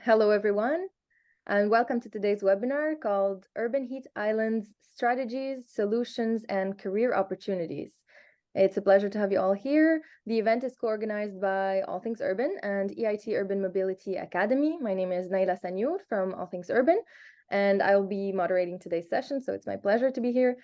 Hello, everyone, and welcome to today's webinar called Urban Heat Islands Strategies, Solutions, and Career Opportunities. It's a pleasure to have you all here. The event is co-organized by All Things Urban and EIT Urban Mobility Academy. My name is Naila Sanyour from All Things Urban, and I will be moderating today's session, so it's my pleasure to be here.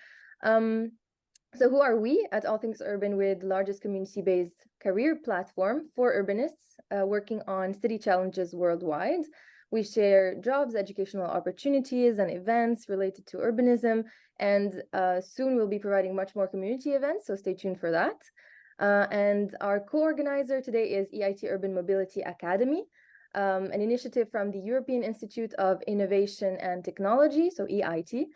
So who are we at All Things Urban? We're the largest community-based career platform for urbanists working on city challenges worldwide. We share jobs, educational opportunities, and events related to urbanism. And soon we'll be providing much more community events, so stay tuned for that. And our co-organizer today is EIT Urban Mobility Academy, an initiative from the European Institute of Innovation and Technology, so EIT.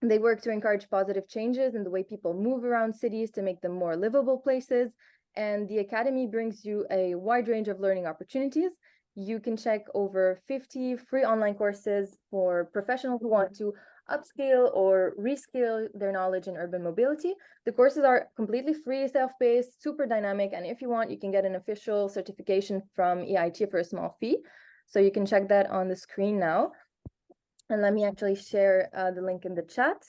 They work to encourage positive changes in the way people move around cities to make them more livable places. And the Academy brings you a wide range of learning opportunities. You can check over 50 free online courses for professionals who want to upskill or reskill their knowledge in urban mobility. The courses are completely free, self-paced, super dynamic. And if you want, you can get an official certification from EIT for a small fee. So you can check that on the screen now. And let me actually share the link in the chat.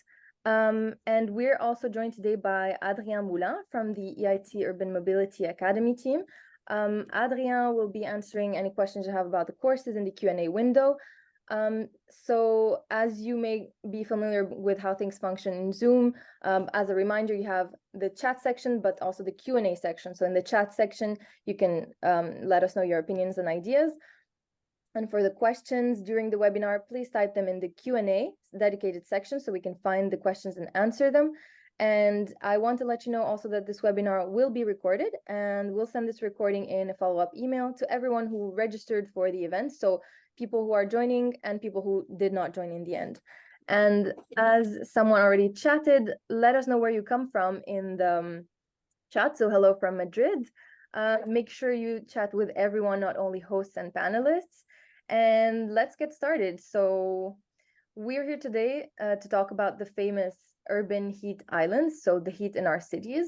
And we're also joined today by Adrien Moulin from the EIT Urban Mobility Academy team. Adrien will be answering any questions you have about the courses in the Q&A window. So as you may be familiar with how things function in Zoom, as a reminder, you have the chat section, but also the Q&A section. So in the chat section, you can let us know your opinions and ideas. And for the questions during the webinar, please type them in the Q&A dedicated section so we can find the questions and answer them. And I want to let you know also that this webinar will be recorded, and we'll send this recording in a follow-up email to everyone who registered for the event. So people who are joining and people who did not join in the end. And as someone already chatted, let us know where you come from in the chat. So hello from Madrid. Make sure you chat with everyone, not only hosts and panelists. And let's get started. So we're here today to talk about the famous urban heat islands, so the heat in our cities.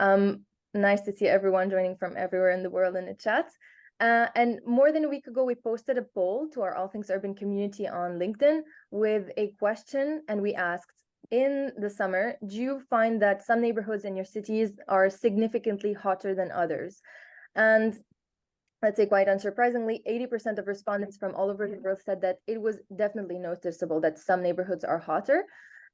Nice to see everyone joining from everywhere in the world in the chat. And more than a week ago, we posted a poll to our All Things Urban community on LinkedIn with a question, and we asked, in the summer, do you find that some neighborhoods in your cities are significantly hotter than others? And let's say quite unsurprisingly, 80% of respondents from all over the world said that it was definitely noticeable that some neighborhoods are hotter.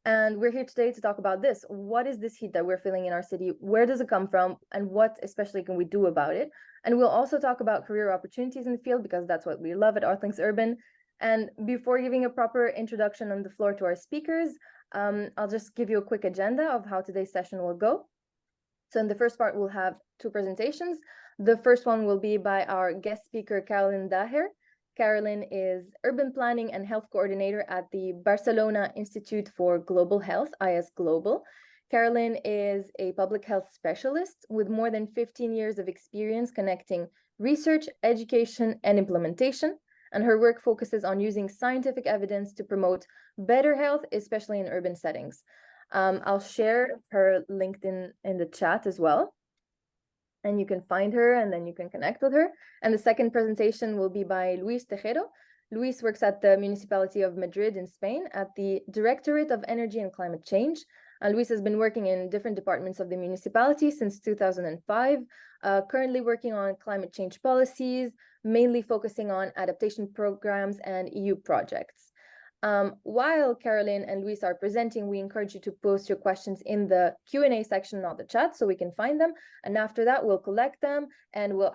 And we're here today to talk about this. What is this heat that we're feeling in our city? Where does it come from? And what especially can we do about it? And we'll also talk about career opportunities in the field, because that's what we love at All Things Urban. And before giving a proper introduction on the floor to our speakers, I'll just give you a quick agenda of how today's session will go. So in the first part, we'll have two presentations. The first one will be by our guest speaker, Carolyn Daher. Carolyn is Urban Planning and Health Coordinator at the Barcelona Institute for Global Health, IS Global. Carolyn is a public health specialist with more than 15 years of experience connecting research, education, and implementation. And her work focuses on using scientific evidence to promote better health, especially in urban settings. I'll share her LinkedIn in the chat as well, and you can find her and then you can connect with her. And the second presentation will be by Luis Tejero. Luis works at the Municipality of Madrid in Spain at the Directorate of Energy and Climate Change. Luis has been working in different departments of the municipality since 2005, currently working on climate change policies, mainly focusing on adaptation programs and EU projects. While Carolyn and Luis are presenting, we encourage you to post your questions in the Q&A section, not the chat, so we can find them. And after that, we'll collect them and we'll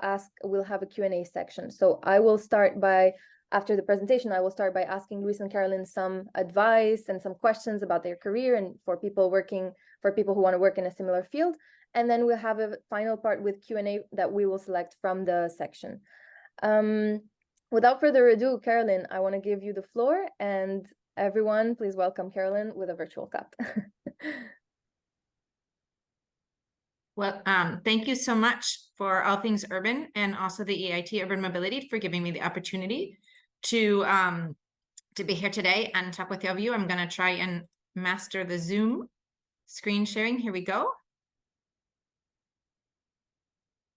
have a Q&A section. So I will start by, after the presentation, I will start by asking Luis and Carolyn some advice and some questions about their career and for people who want to work in a similar field. And then we'll have a final part with Q&A that we will select from the section. Without further ado, Carolyn, I want to give you the floor, and everyone, please welcome Carolyn with a virtual clap. Well, thank you so much for All Things Urban and also the EIT Urban Mobility for giving me the opportunity to be here today and talk with all of you. I'm going to try and master the Zoom screen sharing. Here we go.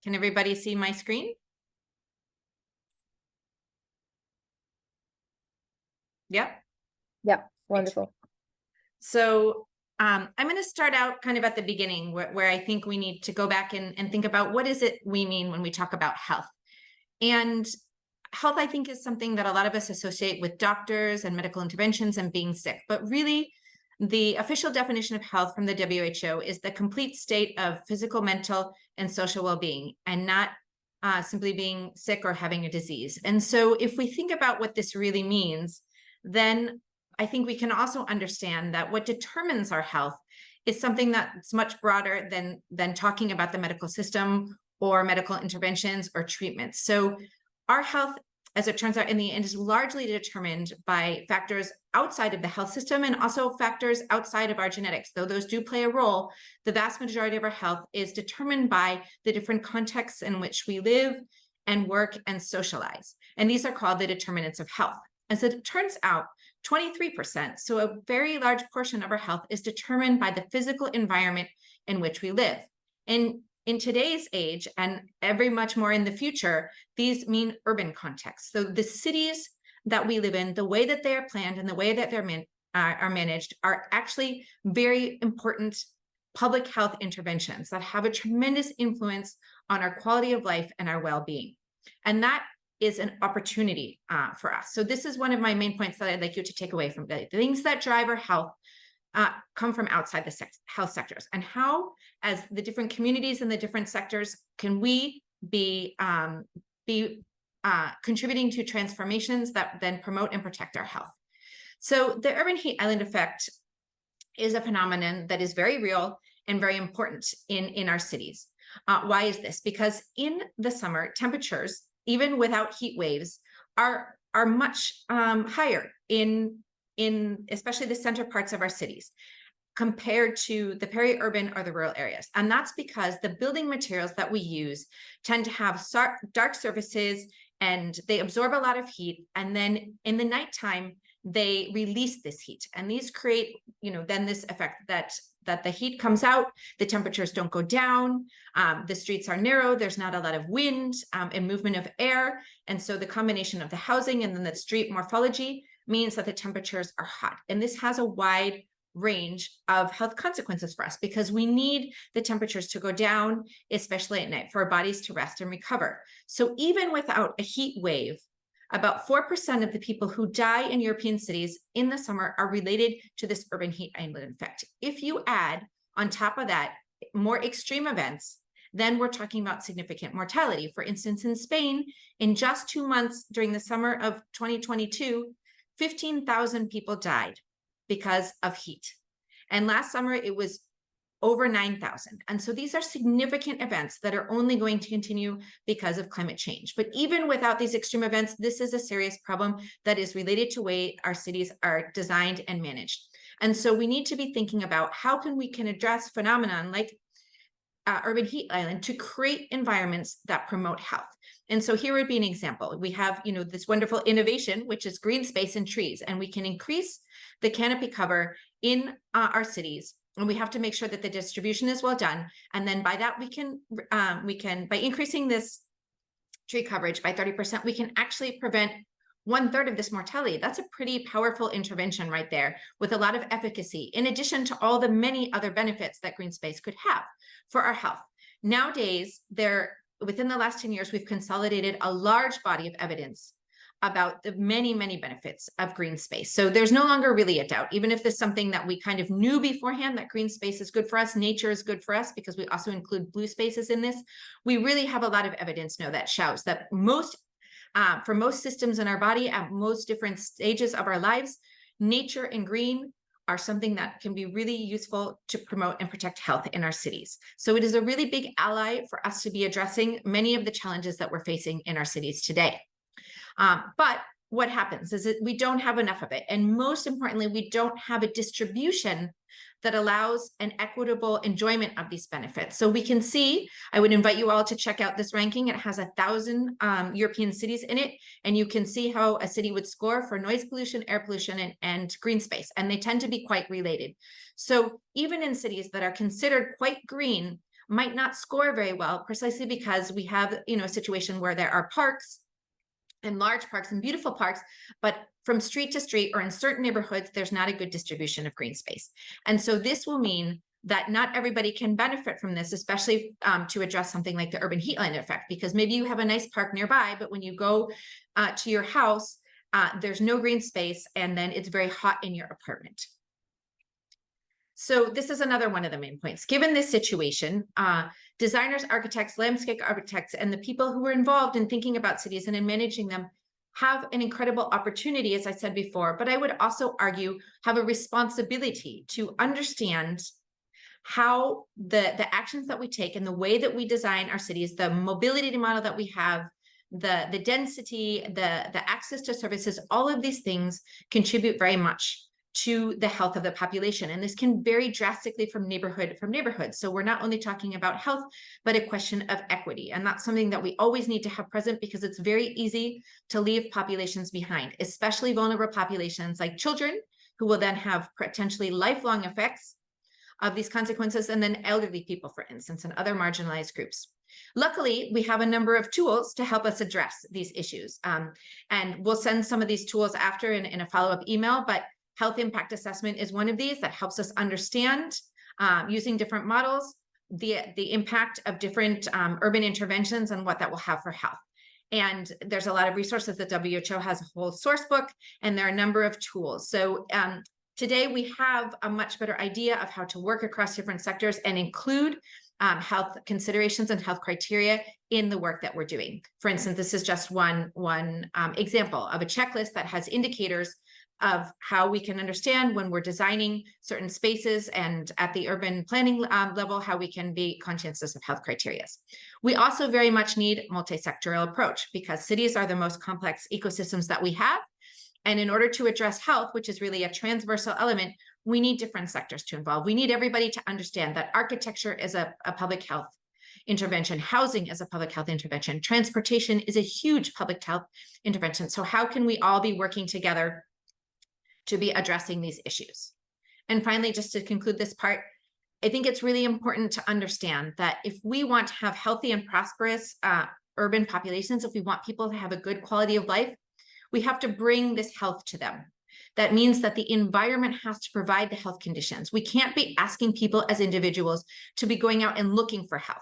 Can everybody see my screen? Yep. Yeah, wonderful. So I'm going to start out kind of at the beginning where I think we need to go back and think about what is it we mean when we talk about health. And health, I think, is something that a lot of us associate with doctors and medical interventions and being sick. But really, the official definition of health from the WHO is the complete state of physical, mental, and social well-being, and not simply being sick or having a disease. And so if we think about what this really means, then I think we can also understand that what determines our health is something that's much broader than talking about the medical system or medical interventions or treatments. So our health, as it turns out in the end, is largely determined by factors outside of the health system and also factors outside of our genetics. Though those do play a role, the vast majority of our health is determined by the different contexts in which we live and work and socialize. And these are called the determinants of health. As it turns out, 23%, so a very large portion of our health, is determined by the physical environment in which we live. And in today's age, and every much more in the future, these mean urban contexts. So the cities that we live in, the way that they are planned and the way that they're managed are actually very important public health interventions that have a tremendous influence on our quality of life and our well-being. And that is an opportunity for us. So this is one of my main points that I'd like you to take away from the things that drive our health come from outside the health sectors, and how, as the different communities and the different sectors, can we be contributing to transformations that then promote and protect our health. So the urban heat island effect is a phenomenon that is very real and very important in our cities. Why is this? Because in the summer, temperatures, even without heat waves, are much higher in especially the center parts of our cities compared to the peri-urban or the rural areas. And that's because the building materials that we use tend to have dark surfaces, and they absorb a lot of heat. And then in the nighttime, they release this heat. And these create, then this effect that the heat comes out, the temperatures don't go down, the streets are narrow, there's not a lot of wind and movement of air. And so the combination of the housing and then the street morphology means that the temperatures are hot. And this has a wide range of health consequences for us, because we need the temperatures to go down, especially at night, for our bodies to rest and recover. So even without a heat wave, about 4% of the people who die in European cities in the summer are related to this urban heat island effect. If you add on top of that more extreme events, then we're talking about significant mortality. For instance, in Spain, in just 2 months during the summer of 2022, 15,000 people died because of heat. And last summer, it was over 9,000. And so these are significant events that are only going to continue because of climate change. But even without these extreme events, this is a serious problem that is related to the way our cities are designed and managed. And so we need to be thinking about how we can address phenomenon like urban heat island to create environments that promote health. And so here would be an example. We have, this wonderful innovation, which is green space and trees, and we can increase the canopy cover in our cities. And we have to make sure that the distribution is well done. And then by that, we can, by increasing this tree coverage by 30%, we can actually prevent 1/3 of this mortality. That's a pretty powerful intervention right there, with a lot of efficacy, in addition to all the many other benefits that green space could have for our health. Nowadays, within the last 10 years, we've consolidated a large body of evidence about the many, many benefits of green space. So there's no longer really a doubt, even if this is something that we kind of knew beforehand, that green space is good for us, nature is good for us, because we also include blue spaces in this. We really have a lot of evidence now that shows that for most systems in our body at most different stages of our lives, nature and green are something that can be really useful to promote and protect health in our cities. So it is a really big ally for us to be addressing many of the challenges that we're facing in our cities today. But what happens is that we don't have enough of it. And most importantly, we don't have a distribution that allows an equitable enjoyment of these benefits. So we can see, I would invite you all to check out this ranking. It has 1,000 European cities in it. And you can see how a city would score for noise pollution, air pollution, and green space. And they tend to be quite related. So even in cities that are considered quite green, might not score very well, precisely because we have, a situation where there are parks and large parks and beautiful parks, but from street to street or in certain neighborhoods, there's not a good distribution of green space. And so this will mean that not everybody can benefit from this, especially to address something like the urban heat island effect, because maybe you have a nice park nearby, but when you go to your house, there's no green space, and then it's very hot in your apartment. So this is another one of the main points. Given this situation, designers, architects, landscape architects, and the people who are involved in thinking about cities and in managing them have an incredible opportunity, as I said before, but I would also argue have a responsibility to understand how the actions that we take and the way that we design our cities, the mobility model that we have, the density, the access to services, all of these things contribute very much to the health of the population. And this can vary drastically from neighborhood. So we're not only talking about health, but a question of equity. And that's something that we always need to have present, because it's very easy to leave populations behind, especially vulnerable populations like children, who will then have potentially lifelong effects of these consequences, and then elderly people, for instance, and other marginalized groups. Luckily, we have a number of tools to help us address these issues. And we'll send some of these tools after in a follow-up email, but health impact assessment is one of these that helps us understand, using different models, the impact of different urban interventions and what that will have for health. And there's a lot of resources. The WHO has a whole source book, and there are a number of tools. So today we have a much better idea of how to work across different sectors and include health considerations and health criteria in the work that we're doing. For instance, this is just one example of a checklist that has indicators of how we can understand when we're designing certain spaces, and at the urban planning level, how we can be conscientious of health criteria. We also very much need a multi-sectoral approach, because cities are the most complex ecosystems that we have. And in order to address health, which is really a transversal element, we need different sectors to involve. We need everybody to understand that architecture is a public health intervention, housing is a public health intervention, transportation is a huge public health intervention. So how can we all be working together to be addressing these issues? And finally, just to conclude this part, I think it's really important to understand that if we want to have healthy and prosperous urban populations, if we want people to have a good quality of life, we have to bring this health to them. That means that the environment has to provide the health conditions. We can't be asking people as individuals to be going out and looking for health.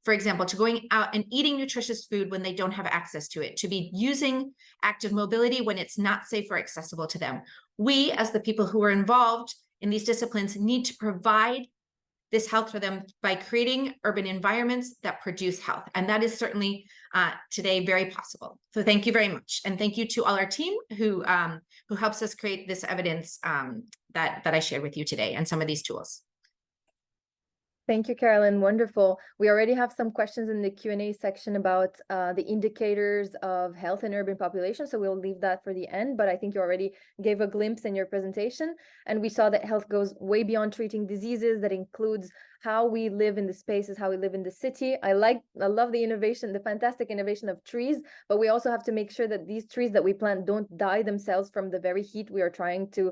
For example, to going out and eating nutritious food when they don't have access to it, to be using active mobility when it's not safe or accessible to them. We, as the people who are involved in these disciplines, need to provide this health for them by creating urban environments that produce health. And that is certainly today very possible. So thank you very much. And thank you to all our team who helps us create this evidence that I shared with you today, and some of these tools. Thank you, Carolyn. Wonderful. We already have some questions in the Q&A section about the indicators of health in urban population, so we'll leave that for the end, but I think you already gave a glimpse in your presentation, and we saw that health goes way beyond treating diseases. That includes how we live in the spaces, how we live in the city. I love the innovation, the fantastic innovation of trees, but we also have to make sure that these trees that we plant don't die themselves from the very heat we are trying to,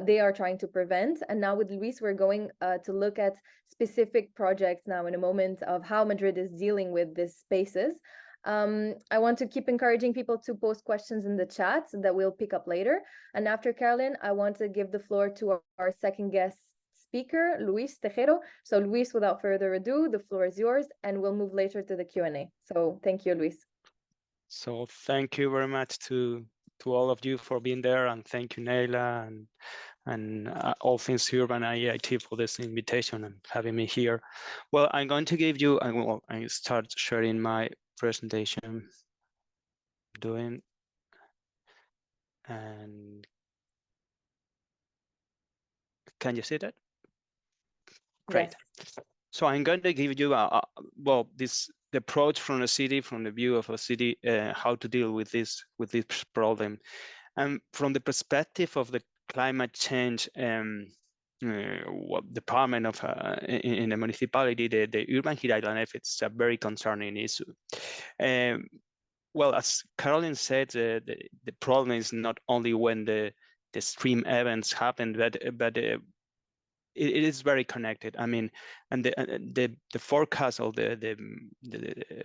they are trying to prevent. And now with Luis, we're going to look at specific projects now in a moment of how Madrid is dealing with these spaces. I want to keep encouraging people to post questions in the chat that we'll pick up later. And after Carolyn, I want to give the floor to our second guest speaker, Luis Tejero. So Luis, without further ado, the floor is yours, and we'll move later to the Q&A. So thank you, Luis. So thank you very much to all of you for being there, and thank you, Neila, and All Things Urban EIT for this invitation and having me here. Well, I'm going to give you, I start sharing my presentation. And can you see that? Great. Yes. So I'm going to give you the approach from the city, from the view of a city, how to deal with this problem, and from the perspective of the climate change department of in the municipality, the urban heat island effect is a very concerning issue. Well, as Carolyn said, the problem is not only when the extreme events happen, but it is very connected. I mean, and the forecast or the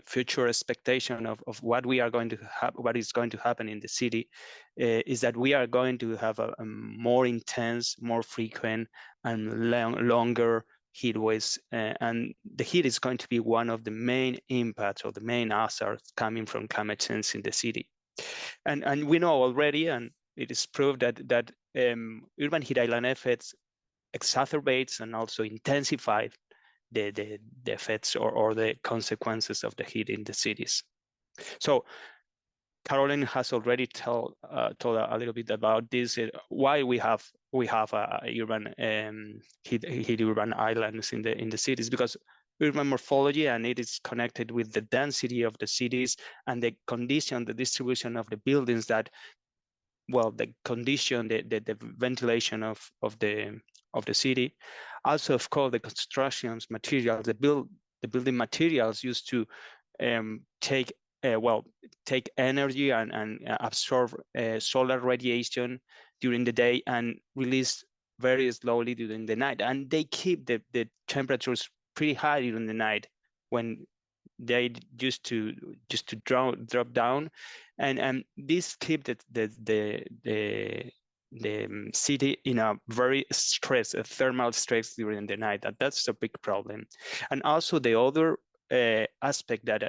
future expectation of what we are going to have, what is going to happen in the city, is that we are going to have a more intense, more frequent, and longer heat waves, and the heat is going to be one of the main impacts or the main hazards coming from climate change in the city. And we know already, and it is proved that urban heat island effects exacerbates and also intensifies the effects or the consequences of the heat in the cities. So Carolyn has already told a little bit about this, why we have urban heat urban islands in the cities, because urban morphology, and it is connected with the density of the cities and the condition, the distribution of the buildings that, well, the condition, the ventilation of the city. Also, of course, the constructions materials, the building materials used to take energy and absorb solar radiation during the day and release very slowly during the night. And they keep the temperatures pretty high during the night when they used to drop down, and this keep the city in a very thermal stress during the night. That's a big problem. And also the other aspect that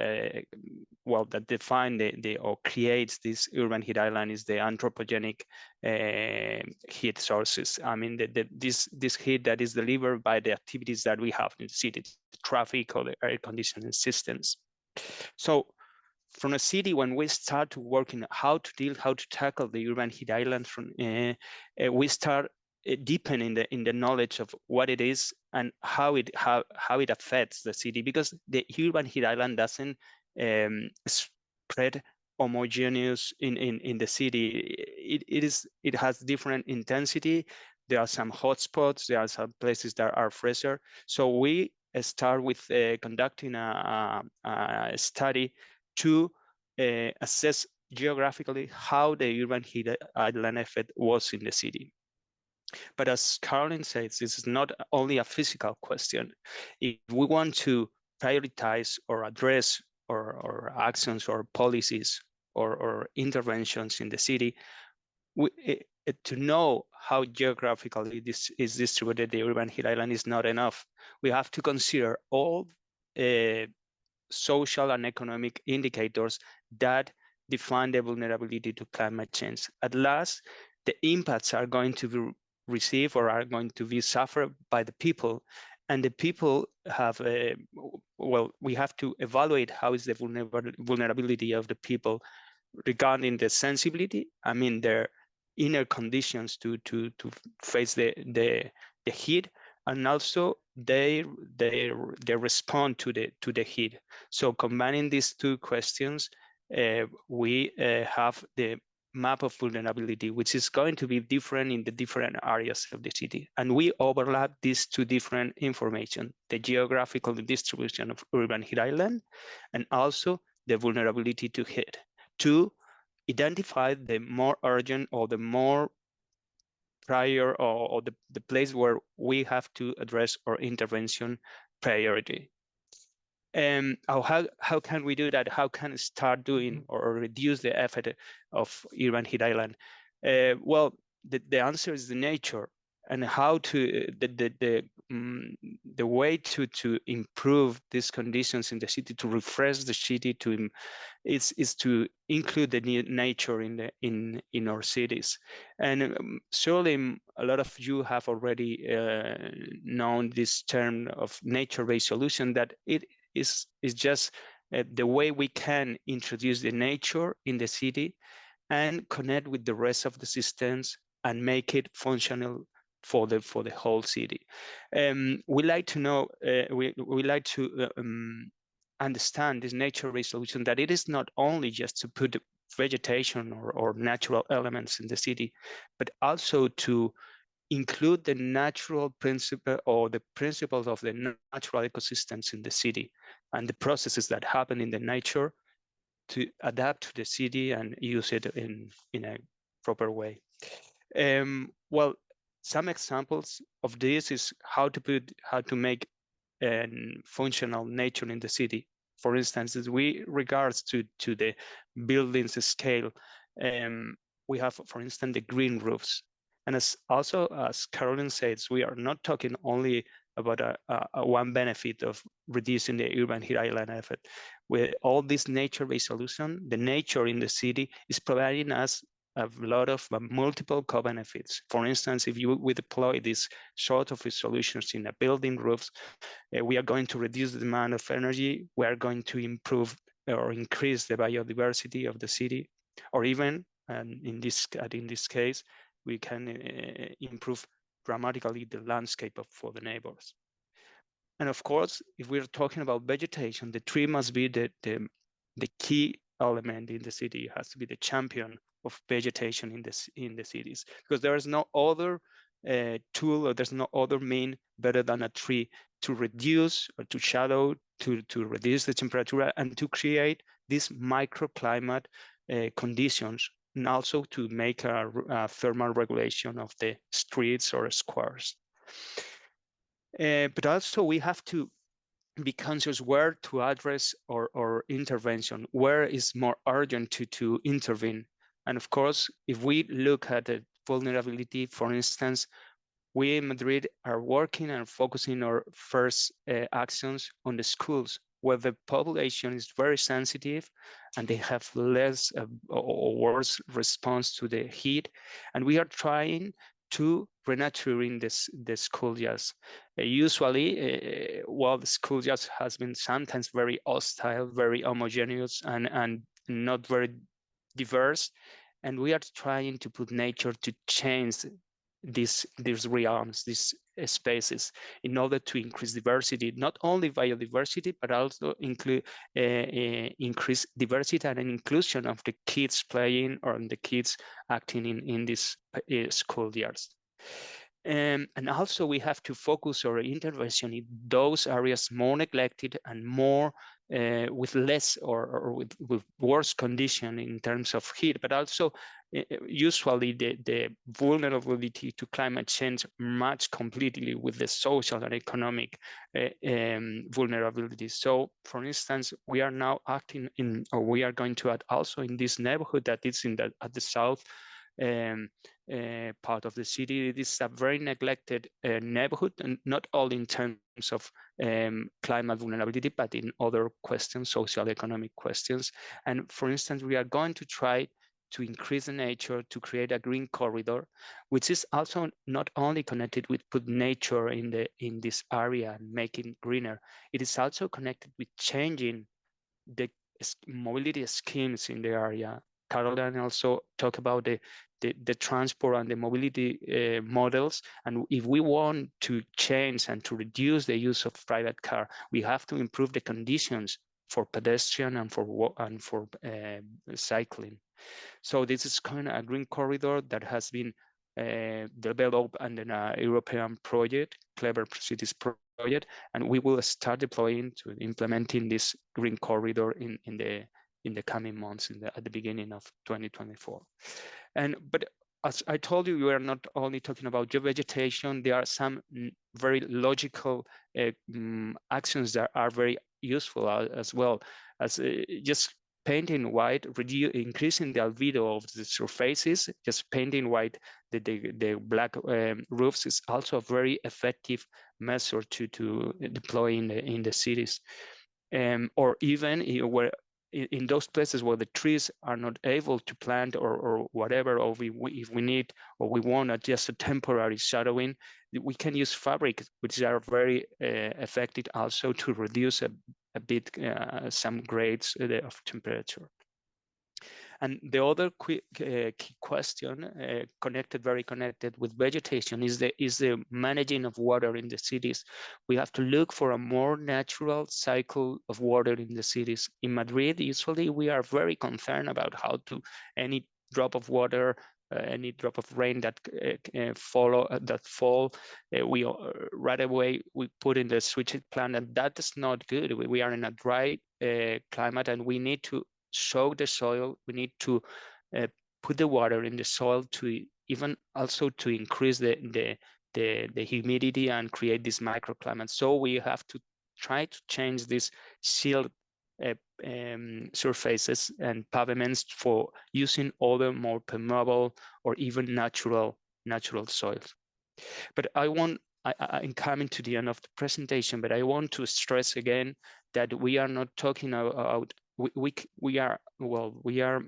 that define or creates this urban heat island is the anthropogenic heat sources. I mean, this heat that is delivered by the activities that we have in the city, the traffic or the air conditioning systems. So from a city, when we start to work in how to tackle the urban heat island, we start deepening in the knowledge of what it is and how it affects the city, because the urban heat island doesn't spread homogeneous in the city. It has different intensity. There are some hotspots. There are some places that are fresher. So we start with conducting a study to assess geographically how the urban heat island effect was in the city. But as Carolyn says, this is not only a physical question. If we want to prioritize or address or actions or policies or interventions in the city, to know how geographically this is distributed, the urban heat island, is not enough. We have to consider all social and economic indicators that define the vulnerability to climate change. At last, the impacts are going to be received or are going to be suffered by the people. And the people have, we have to evaluate how is the vulnerability of the people regarding the sensibility, I mean, their inner conditions to face the heat, and also they respond to the heat. So combining these two questions, we have the map of vulnerability, which is going to be different in the different areas of the city. And we overlap these two different information, the geographical distribution of urban heat island, and also the vulnerability to heat, to identify the more urgent or the more prior or the place where we have to address our intervention priority. How can we do that? How can we start doing or reduce the effect of urban heat island? Well, the answer is the nature, and how to the way to improve these conditions in the city, to refresh the city, is to include the nature in our cities. And surely a lot of you have already known this term of nature-based solution, that it is just the way we can introduce the nature in the city and connect with the rest of the systems and make it functional for the whole city. We like to know, we like to understand this nature-based solution, that it is not only just to put vegetation or natural elements in the city, but also to include the natural principle or the principles of the natural ecosystems in the city and the processes that happen in the nature to adapt to the city and use it in a proper way. Well, some examples of this is how to make functional nature in the city. For instance, as we regards to the buildings scale, we have, for instance, the green roofs. And as Carolyn says, we are not talking only about a one benefit of reducing the urban heat island effect. With all this nature-based solution, the nature in the city is providing us a lot of multiple co-benefits. For instance, if we deploy these sort of solutions in a building roofs, we are going to reduce the demand of energy. We are going to improve or increase the biodiversity of the city, or even, and in this case, we can improve dramatically the landscape for the neighbors. And of course, if we're talking about vegetation, the tree must be the key element in the city. It has to be the champion of vegetation in the cities, because there is no other tool, or there's no other mean better than a tree to reduce or to shadow, to reduce the temperature, and to create these microclimate conditions, and also to make a thermal regulation of the streets or squares. But also we have to be conscious where to address or intervention, where is more urgent to intervene. And of course, if we look at the vulnerability, for instance, we in Madrid are working and focusing our first actions on the schools, where the population is very sensitive and they have less or worse response to the heat. And we are trying to renaturing the school years. Usually, while the school years has been sometimes very hostile, very homogeneous, and not very diverse, and we are trying to put nature to change these realms, these spaces, in order to increase diversity, not only biodiversity, but also increase diversity and inclusion of the kids playing or the kids acting in these school years. And also we have to focus our intervention in those areas more neglected and more with less or with worse condition in terms of heat, but also usually the vulnerability to climate change match completely with the social and economic vulnerabilities. So, for instance, we are now acting in, or we are going to add also in this neighborhood that is at the south part of the city. It is a very neglected neighborhood, and not only in terms of climate vulnerability, but in other questions, social economic questions. And for instance, we are going to try to increase the nature, to create a green corridor, which is also not only connected with put nature in this area and making greener. It is also connected with changing the mobility schemes in the area. Carolyn also talked about the transport and the mobility models. And if we want to change and to reduce the use of private car, we have to improve the conditions for pedestrian and for cycling. So this is kind of a green corridor that has been developed under a European project, Clever Cities project, and we will start deploying to implementing this green corridor in the coming months, at the beginning of 2024. But as I told you, we are not only talking about vegetation. There are some very logical actions that are very useful as well, as just painting white, increasing the albedo of the surfaces. Just painting white the black roofs is also a very effective measure to deploy in the cities, or even where in those places where the trees are not able to plant or whatever, or if we need or we want just a temporary shadowing, we can use fabric, which are very effective also to reduce a bit some grades of temperature. And the other key question, very connected with vegetation, is the managing of water in the cities. We have to look for a more natural cycle of water in the cities. In Madrid, usually we are very concerned about how to any drop of water, any drop of rain that fall, we right away we put in the sewage plant, and that is not good. We are in a dry climate, and we need to soak the soil. We need to put the water in the soil to even also to increase the humidity and create this microclimate. So we have to try to change these sealed surfaces and pavements for using other more permeable or even natural soils. But I'm coming to the end of the presentation, but I want to stress again that we are not talking about, we are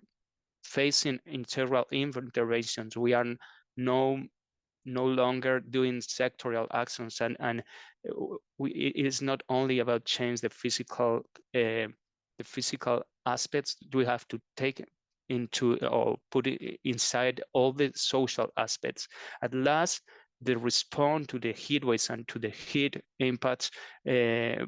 facing integral interventions. We are no longer doing sectorial actions, and it is not only about change the physical aspects. We have to take into or put it inside all the social aspects. At last, the response to the heat waves and to the heat impacts, a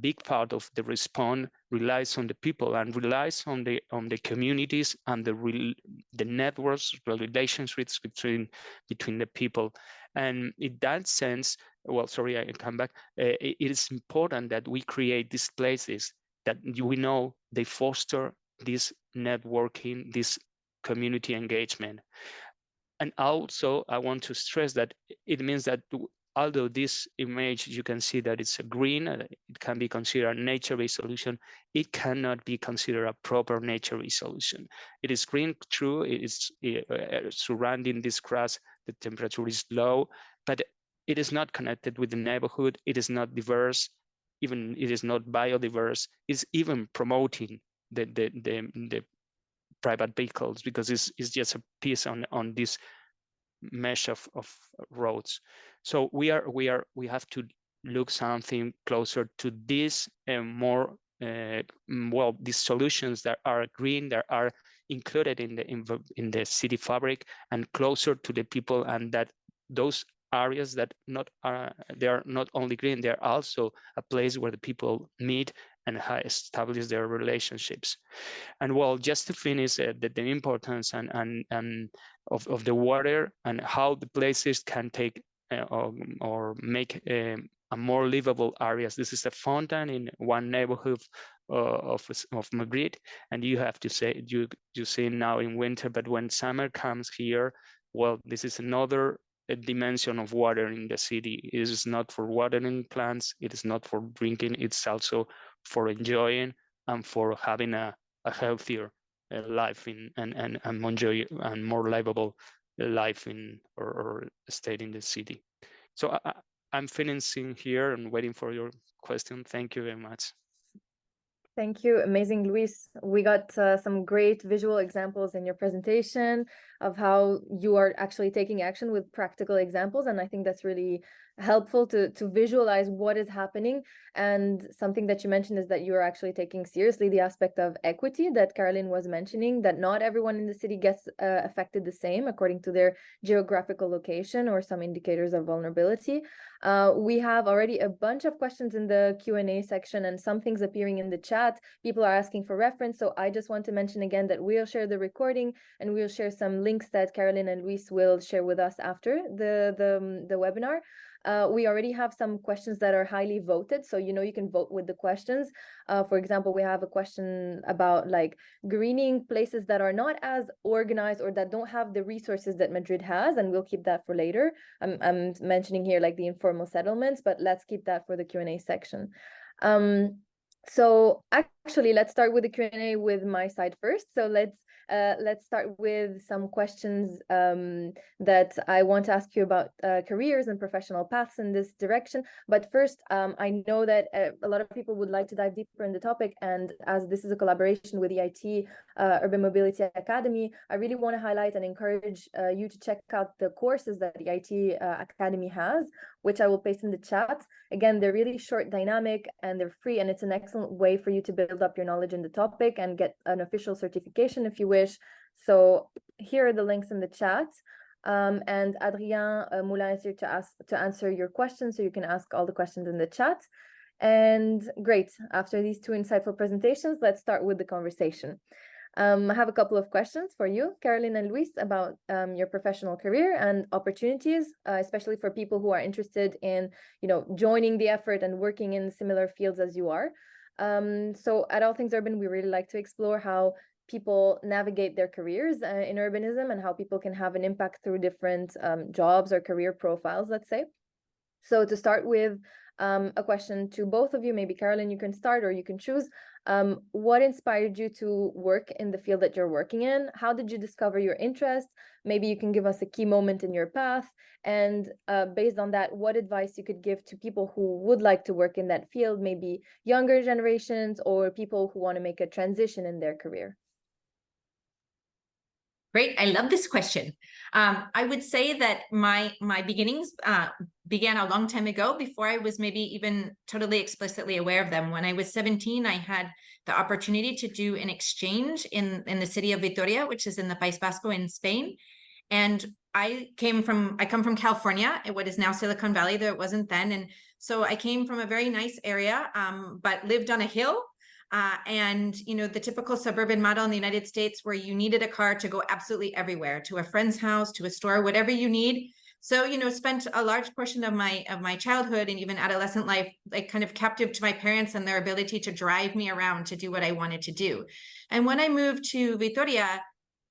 big part of the response relies on the people and relies on the communities and the networks, the relationships between the people. And in that sense, well, sorry, I come back. It is important that we create these places that we know they foster this networking, this community engagement. And also, I want to stress that it means that although this image, you can see that it's a green, it can be considered a nature-based solution, it cannot be considered a proper nature-based solution. It is green, true, it is surrounding this grass, the temperature is low, but it is not connected with the neighborhood, it is not diverse, even it is not biodiverse, it's even promoting the private vehicles, because it's just a piece on this mesh of roads. So we have to look something closer to this more well, these solutions that are green, that are included in the city fabric and closer to the people, and that those areas that they are not only green, they're also a place where the people meet and establish their relationships. And well, just to finish, the importance and of the water and how the places can take or make a more livable areas. This is a fountain in one neighborhood of Madrid, and you have to say you see now in winter, but when summer comes here, well, this is another dimension of water in the city. It is not for watering plants, it is not for drinking, it's also for enjoying and for having a healthier life and more livable life in or state in the city. So I'm finishing here and waiting for your question. Thank you very much. Thank you. Amazing, Luis. We got some great visual examples in your presentation of how you are actually taking action with practical examples. And I think that's really helpful to visualize what is happening. And something that you mentioned is that you are actually taking seriously the aspect of equity that Carolyn was mentioning, that not everyone in the city gets affected the same according to their geographical location or some indicators of vulnerability. We have already a bunch of questions in the Q&A section and some things appearing in the chat. People are asking for reference. So I just want to mention again that we'll share the recording and we'll share some links that Carolyn and Luis will share with us after the webinar. We already have some questions that are highly voted, so you can vote with the questions. For example, we have a question about like greening places that are not as organized or that don't have the resources that Madrid has, and we'll keep that for later. I'm mentioning here like the informal settlements, but let's keep that for the Q&A section. So actually, let's start with the Q&A with my side first. So let's start with some questions that I want to ask you about careers and professional paths in this direction. But first, I know that a lot of people would like to dive deeper in the topic, and as this is a collaboration with EIT Urban Mobility Academy, I really want to highlight and encourage you to check out the courses that the EIT Academy has, which I will paste in the chat. Again, they're really short, dynamic, and they're free, and it's an excellent way for you to build up your knowledge in the topic and get an official certification if you wish. So here are the links in the chat. And Adrien Moulin is here to answer your questions, so you can ask all the questions in the chat. And great, after these two insightful presentations, let's start with the conversation. I have a couple of questions for you, Carolyn and Luis, about your professional career and opportunities, especially for people who are interested in, joining the effort and working in similar fields as you are. So at All Things Urban, we really like to explore how people navigate their careers in urbanism and how people can have an impact through different jobs or career profiles, let's say. So to start with, a question to both of you, maybe Carolyn, you can start or you can choose. What inspired you to work in the field that you're working in? How did you discover your interest? Maybe you can give us a key moment in your path. And based on that, what advice you could give to people who would like to work in that field, maybe younger generations or people who want to make a transition in their career? Great. I love this question. I would say that my beginnings began a long time ago, before I was maybe even totally explicitly aware of them. When I was 17, I had the opportunity to do an exchange in the city of Vitoria, which is in the País Vasco in Spain. And I come from California, what is now Silicon Valley, though it wasn't then. And so I came from a very nice area, but lived on a hill. And, you know, the typical suburban model in the United States, where you needed a car to go absolutely everywhere, to a friend's house, to a store, whatever you need. So, you know, spent a large portion of my childhood and even adolescent life, like kind of captive to my parents and their ability to drive me around to do what I wanted to do. And when I moved to Vitoria,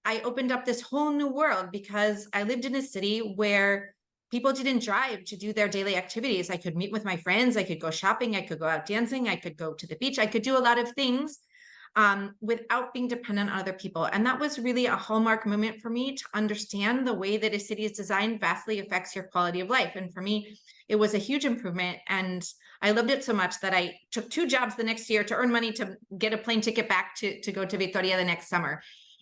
I opened up this whole new world, because I lived in a city where people didn't drive to do their daily activities. I could meet with my friends, I could go shopping, I could go out dancing, I could go to the beach, I could do a lot of things without being dependent on other people. And that was really a hallmark moment for me, to understand the way that a city is designed vastly affects your quality of life. And for me, it was a huge improvement. And I loved it so much that I took 2 jobs the next year to earn money to get a plane ticket back to go to Vitoria the next summer.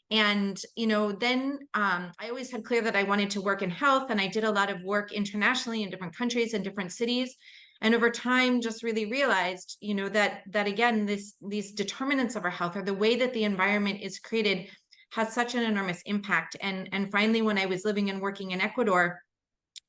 And, you know, then I always had clear that I wanted to work in health, and I did a lot of work internationally in different countries and different cities. And over time, just really realized, you know, that again, these determinants of our health, or the way that the environment is created, has such an enormous impact. And finally, when I was living and working in Ecuador,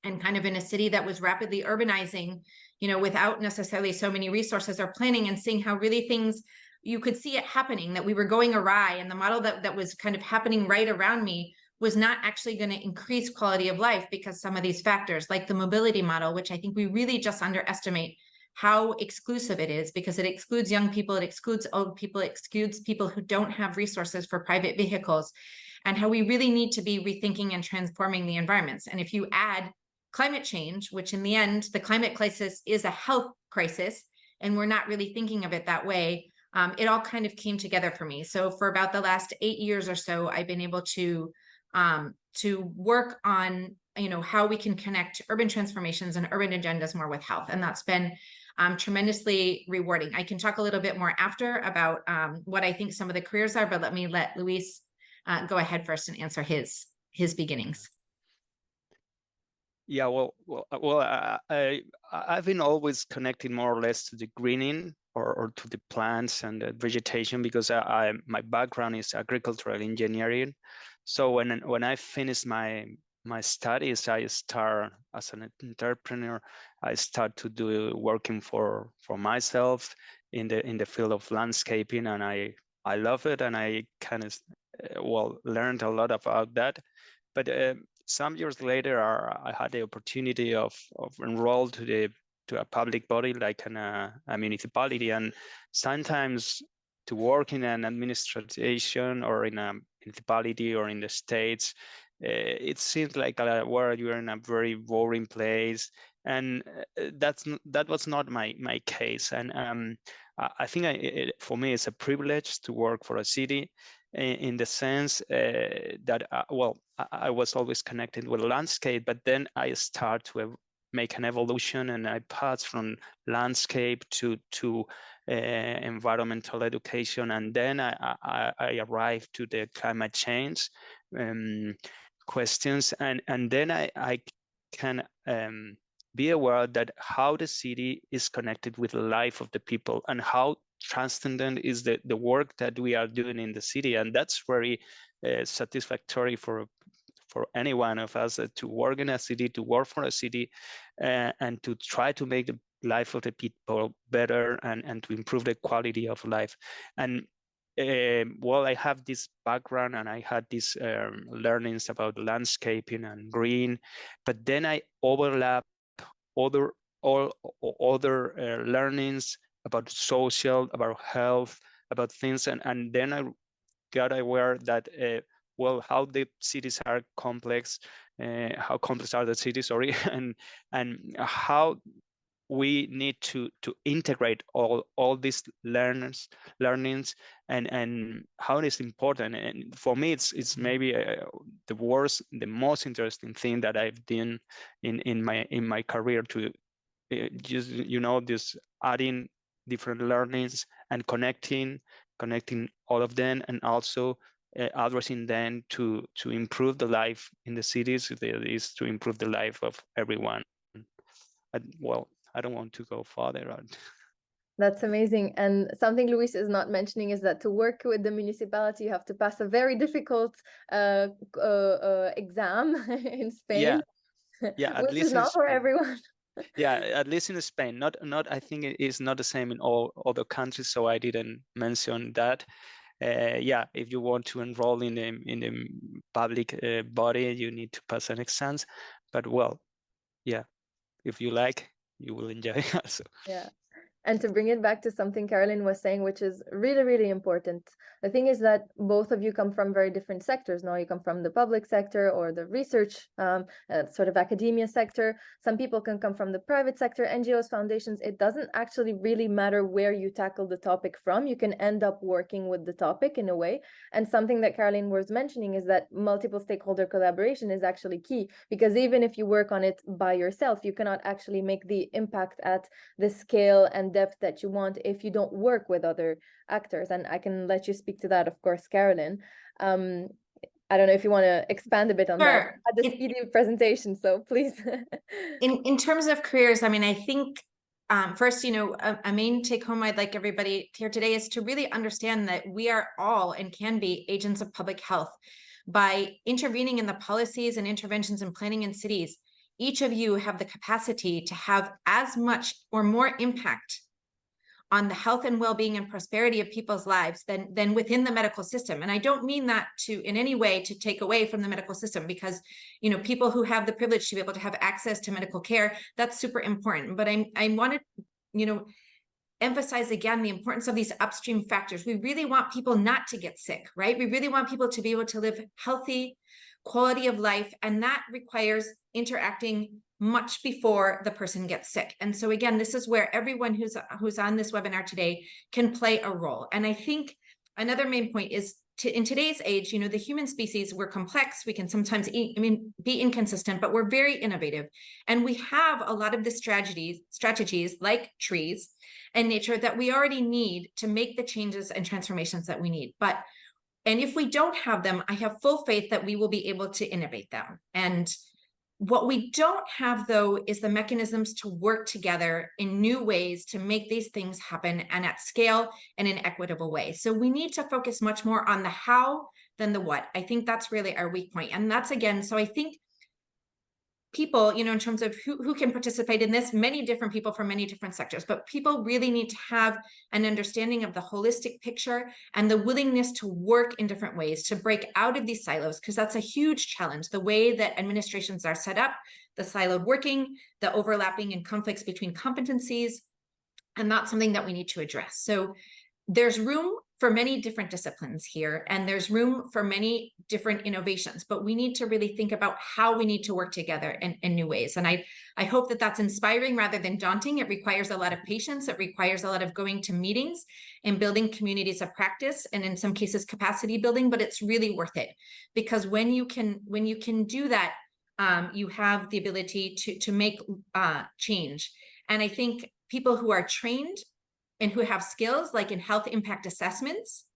and kind of in a city that was rapidly urbanizing, you know, without necessarily so many resources or planning, and seeing how really things, you could see it happening, that we were going awry, and the model that was kind of happening right around me was not actually going to increase quality of life, because some of these factors, like the mobility model, which I think we really just underestimate how exclusive it is, because it excludes young people, it excludes old people, it excludes people who don't have resources for private vehicles, and how we really need to be rethinking and transforming the environments. And if you add climate change, which in the end, the climate crisis is a health crisis, and we're not really thinking of it that way, it all kind of came together for me. So for about the last 8 years or so, I've been able to work on, you know, how we can connect urban transformations and urban agendas more with health. And that's been tremendously rewarding. I can talk a little bit more after about what I think some of the careers are, but let Luis go ahead first and answer his beginnings. Yeah, I've been always connected more or less to the greening or to the plants and the vegetation, because my background is agricultural engineering. So when I finished my studies, I start as an entrepreneur. I start to do working for myself in the field of landscaping, and I love it, and I kind of learned a lot about that. But some years later, I had the opportunity of enroll to a public body like a municipality, and sometimes to work in an administration or in a municipality or in the States, it seems like where you're in a very boring place, and that was not my case. And I think for me, it's a privilege to work for a city, in the sense that I was always connected with landscape, but then I start to make an evolution, and I passed from landscape to environmental education, and then I arrived to the climate change questions, and then I can be aware that how the city is connected with the life of the people, and how transcendent is the work that we are doing in the city. And that's very satisfactory for any one of us, to work in a city, to work for a city, and to try to make the life of the people better, and to improve the quality of life. And I have this background, and I had these learnings about landscaping and green, but then I overlap other learnings about social, about health, about things, and then got aware that well, how the cities are complex, how complex are the cities, sorry, and how we need to integrate all these learnings, and how it is important. And for me, it's maybe the most interesting thing that I've done in my career, to just, you know, this adding different learnings and connecting all of them, and also addressing them to improve the life in the cities. That is to improve the life of everyone. Well, I don't want to go further on. That's amazing. And something Luis is not mentioning is that to work with the municipality, you have to pass a very difficult exam in Spain, Yeah, at which is least in not for Spain. everyone. Yeah, at least in Spain. Not I think it is not the same in all other countries, so I didn't mention that. Yeah, if you want to enroll in the public body, you need to pass an exams. But well, yeah, if you like, you will enjoy also. Yeah. And to bring it back to something Carolyn was saying, which is really, really important. The thing is that both of you come from very different sectors. Now you come from the public sector or the research sort of academia sector. Some people can come from the private sector, NGOs, foundations. It doesn't actually really matter where you tackle the topic from. You can end up working with the topic in a way. And something that Carolyn was mentioning is that multiple stakeholder collaboration is actually key, because even if you work on it by yourself, you cannot actually make the impact at the scale and depth that you want if you don't work with other actors. And I can let you speak to that, of course, Carolyn. I don't know if you want to expand a bit on that. Sure. I had the speedy presentation, so please. In terms of careers, I mean, I think first, you know, a main take home I'd like everybody here today is to really understand that we are all and can be agents of public health. By intervening in the policies and interventions and planning in cities, each of you have the capacity to have as much or more impact on the health and well-being and prosperity of people's lives than within the medical system. And I don't mean that to in any way to take away from the medical system, because, you know, people who have the privilege to be able to have access to medical care, that's super important. But I want to, you know, emphasize again the importance of these upstream factors. We really want people not to get sick, right? We really want people to be able to live healthy, quality of life, and that requires interacting much before the person gets sick. And so again, this is where everyone who's on this webinar today can play a role. And I think another main point is in today's age, you know, the human species, we're complex. We can sometimes be inconsistent, but we're very innovative. And we have a lot of the strategies like trees and nature that we already need to make the changes and transformations that we need. And if we don't have them, I have full faith that we will be able to innovate them. And what we don't have, though, is the mechanisms to work together in new ways to make these things happen and at scale and in equitable ways. So we need to focus much more on the how than the what. I think that's really our weak point. And that's, again, so I think people, you know, in terms of who can participate in this, many different people from many different sectors, but people really need to have an understanding of the holistic picture and the willingness to work in different ways to break out of these silos, because that's a huge challenge. The way that administrations are set up, the siloed working, the overlapping and conflicts between competencies, and that's something that we need to address. So there's room for many different disciplines here, and there's room for many different innovations, but we need to really think about how we need to work together in new ways. And I hope that that's inspiring rather than daunting. It requires a lot of patience. It requires a lot of going to meetings and building communities of practice, and in some cases capacity building, but it's really worth it, because when you can do that, you have the ability to make change. And I think people who are trained and who have skills like in health impact assessments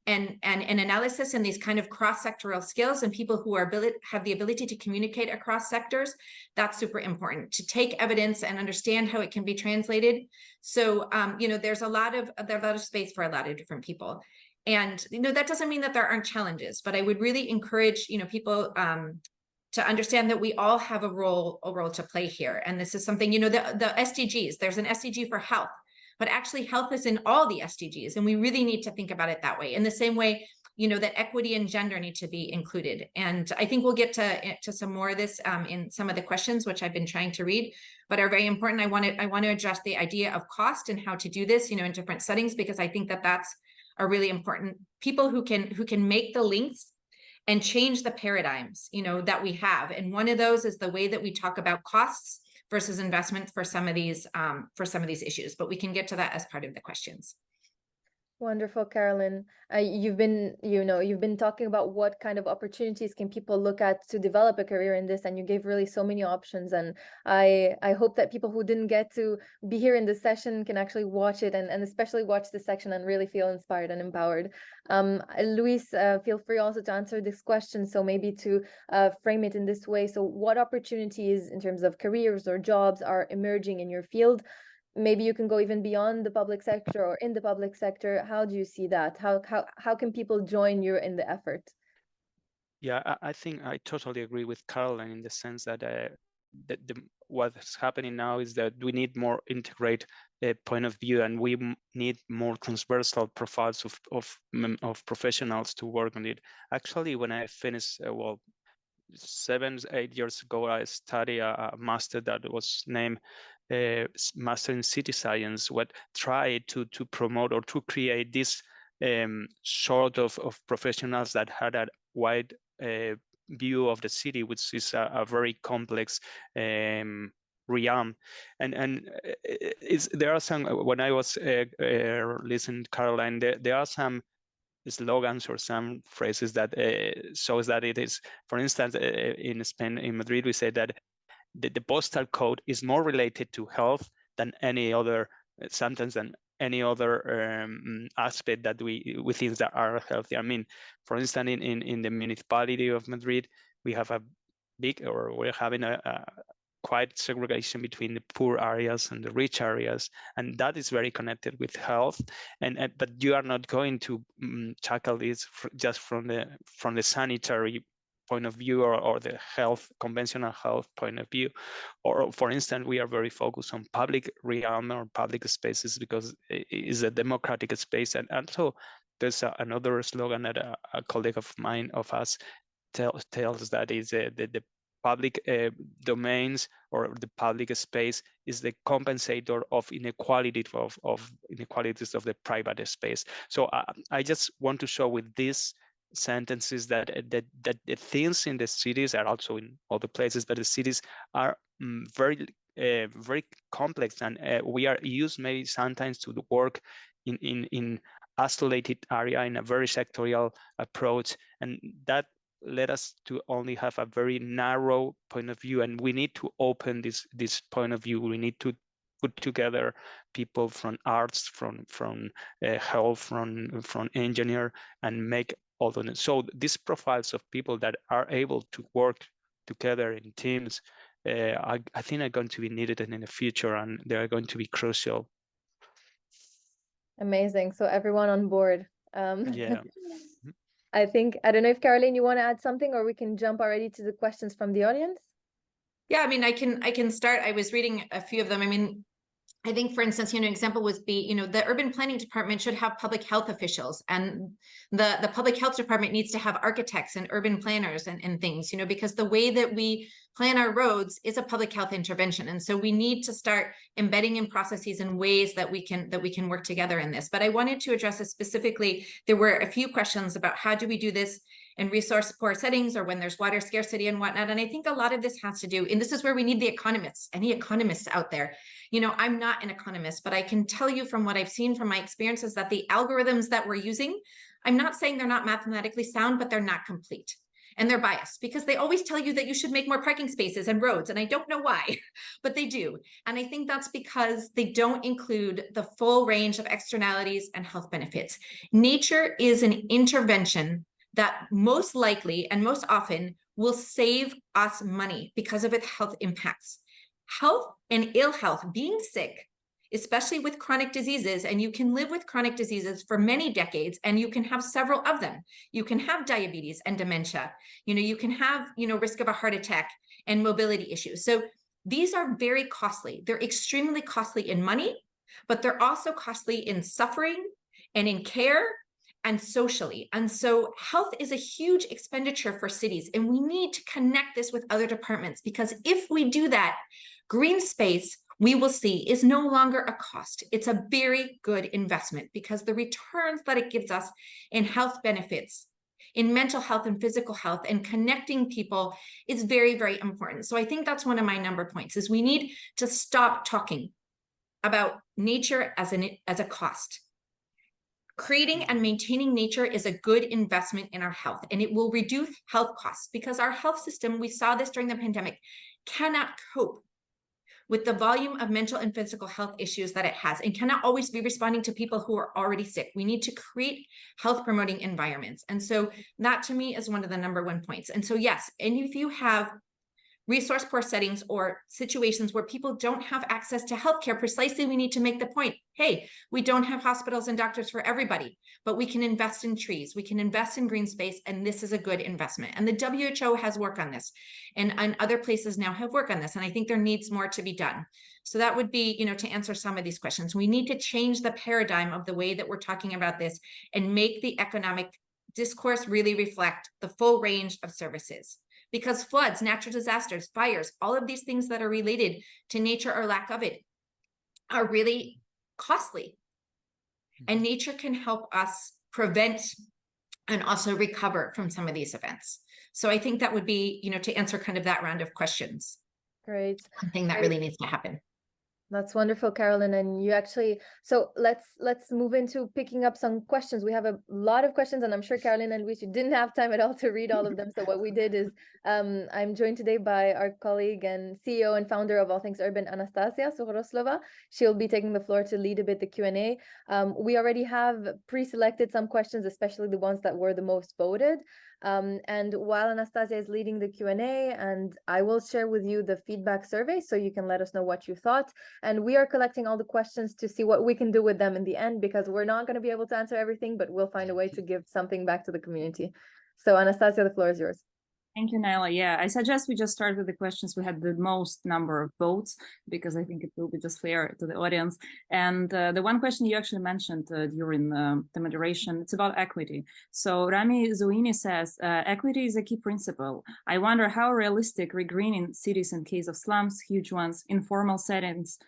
and analysis and these kind of cross-sectoral skills, and people who have the ability to communicate across sectors, that's super important, to take evidence and understand how it can be translated. So you know, there's a lot of space for a lot of different people. And you know, that doesn't mean that there aren't challenges, but I would really encourage, you know, people to understand that we all have a role to play here. And this is something, you know, the SDGs, there's an SDG for health, but actually health is in all the SDGs, and we really need to think about it that way. In the same way, you know, that equity and gender need to be included. And I think we'll get to some more of this in some of the questions, which I've been trying to read, but are very important. I want to address the idea of cost and how to do this, you know, in different settings, because I think that that's are really important. People who can make the links and change the paradigms, that we have. And one of those is the way that we talk about costs versus investment for some of these issues. But we can get to that as part of the questions. Wonderful, Carolyn. You've been talking about what kind of opportunities can people look at to develop a career in this, and you gave really so many options. And I hope that people who didn't get to be here in this session can actually watch it and especially watch this section and really feel inspired and empowered. Luis, feel free also to answer this question. So maybe to frame it in this way. So what opportunities in terms of careers or jobs are emerging in your field? Maybe you can go even beyond the public sector or in the public sector. How do you see that? How can people join you in the effort? Yeah, I think I totally agree with Carolyn in the sense that what's happening now is that we need more integrated point of view, and we need more transversal profiles of professionals to work on it. Actually, when I finished, 7-8 years ago, I studied a master that was named Master in City Science, what tried to promote or to create this sort of professionals that had a wide view of the city, which is a very complex realm. And there are some, when I was listening to Caroline, there are some slogans or some phrases that shows that it is, for instance, in Spain, in Madrid, we say that the postal code is more related to health than any other sentence, than any other aspect that we think that are healthy. I mean, for instance, in the municipality of Madrid, we have we're having a quite segregation between the poor areas and the rich areas, and that is very connected with health. But you are not going to tackle this just from the sanitary point of view or the conventional health point of view. Or for instance, we are very focused on public realm or public spaces because it is a democratic space. And also there's another slogan that a colleague of us tells that is the public domains or the public space is the compensator of inequalities of the private space. So I just want to show with this sentences that the things in the cities are also in other places, but the cities are very complex, and we are used maybe sometimes to work in isolated area in a very sectorial approach, and that led us to only have a very narrow point of view, and we need to open this point of view. We need to put together people from arts, from health, from engineer, and make all of them. So these profiles of people that are able to work together in teams, I think are going to be needed in the future, and they are going to be crucial. Amazing. So everyone on board. Yeah. I don't know if Caroline, you want to add something, or we can jump already to the questions from the audience. Yeah, I mean, I can start. I was reading a few of them. I mean, I think, for instance, an example would be, the urban planning department should have public health officials, and the public health department needs to have architects and urban planners and things, because the way that we plan our roads is a public health intervention. And so we need to start embedding in processes and ways that we can work together in this. But I wanted to address it specifically. There were a few questions about how do we do this in resource poor settings or when there's water scarcity and whatnot. And I think a lot of this has to do, and this is where we need the economists, any economists out there. I'm not an economist, but I can tell you from what I've seen from my experiences that the algorithms that we're using, I'm not saying they're not mathematically sound, but they're not complete. And they're biased because they always tell you that you should make more parking spaces and roads. And I don't know why, but they do. And I think that's because they don't include the full range of externalities and health benefits. Nature is an intervention that most likely and most often will save us money because of its health impacts. Health and ill health, being sick, especially with chronic diseases, and you can live with chronic diseases for many decades, and you can have several of them. You can have diabetes and dementia. You can have, risk of a heart attack and mobility issues. So these are very costly. They're extremely costly in money, but they're also costly in suffering and in care and socially. And so health is a huge expenditure for cities, and we need to connect this with other departments, because if we do that, green space we will see is no longer a cost. It's a very good investment because the returns that it gives us in health benefits, in mental health and physical health, and connecting people is very, very important. So I think that's one of my number points is we need to stop talking about nature as a cost. Creating and maintaining nature is a good investment in our health, and it will reduce health costs because our health system, we saw this during the pandemic, cannot cope with the volume of mental and physical health issues that it has and cannot always be responding to people who are already sick. We need to create health promoting environments. And so that to me is one of the number one points. And so yes, and if you have resource poor settings or situations where people don't have access to healthcare, precisely we need to make the point, hey, we don't have hospitals and doctors for everybody, but we can invest in trees, we can invest in green space, and this is a good investment. And the WHO has work on this, and other places now have work on this, and I think there needs more to be done. So that would be, to answer some of these questions. We need to change the paradigm of the way that we're talking about this and make the economic discourse really reflect the full range of services. Because floods, natural disasters, fires, all of these things that are related to nature or lack of it are really costly. And nature can help us prevent and also recover from some of these events. So I think that would be, to answer kind of that round of questions. Great. Something that really needs to happen. That's wonderful, Carolyn. And you actually, so let's move into picking up some questions. We have a lot of questions, and I'm sure Carolyn and Luis, you didn't have time at all to read all of them. So what we did is, I'm joined today by our colleague and CEO and founder of All Things Urban, Anastasia Suhoroslova. She'll be taking the floor to lead a bit the Q&A. We already have pre-selected some questions, especially the ones that were the most voted. And while Anastasia is leading the Q&A, and I will share with you the feedback survey so you can let us know what you thought. And we are collecting all the questions to see what we can do with them in the end, because we're not going to be able to answer everything, but we'll find a way to give something back to the community. So Anastasia, the floor is yours. Thank you, Naila. Yeah, I suggest we just start with the questions we had the most number of votes, because I think it will be just fair to the audience. And the one question you actually mentioned during the moderation, it's about equity. So Rami Zouini says, equity is a key principle. I wonder how realistic regreening cities in case of slums, huge ones, informal settings,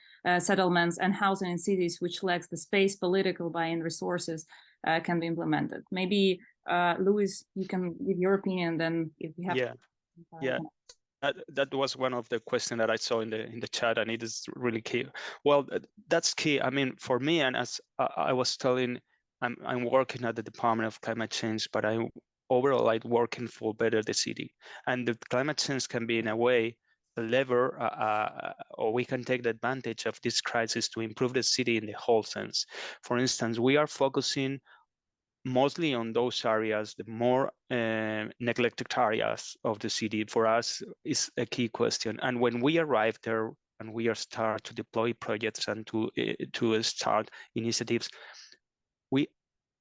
settlements, and housing in cities which lacks the space, political buy-in, resources can be implemented. Maybe Luis, you can give your opinion. Then, if you have, that was one of the questions that I saw in the chat, and it is really key. Well, that's key. I mean, for me, and as I was telling, I'm working at the Department of Climate Change, but I overall like working for better the city, and the climate change can be in a way a lever, or we can take the advantage of this crisis to improve the city in the whole sense. For instance, we are focusing mostly on those areas, the more neglected areas of the city. For us is a key question. And when we arrive there and we are start to deploy projects and to start initiatives, we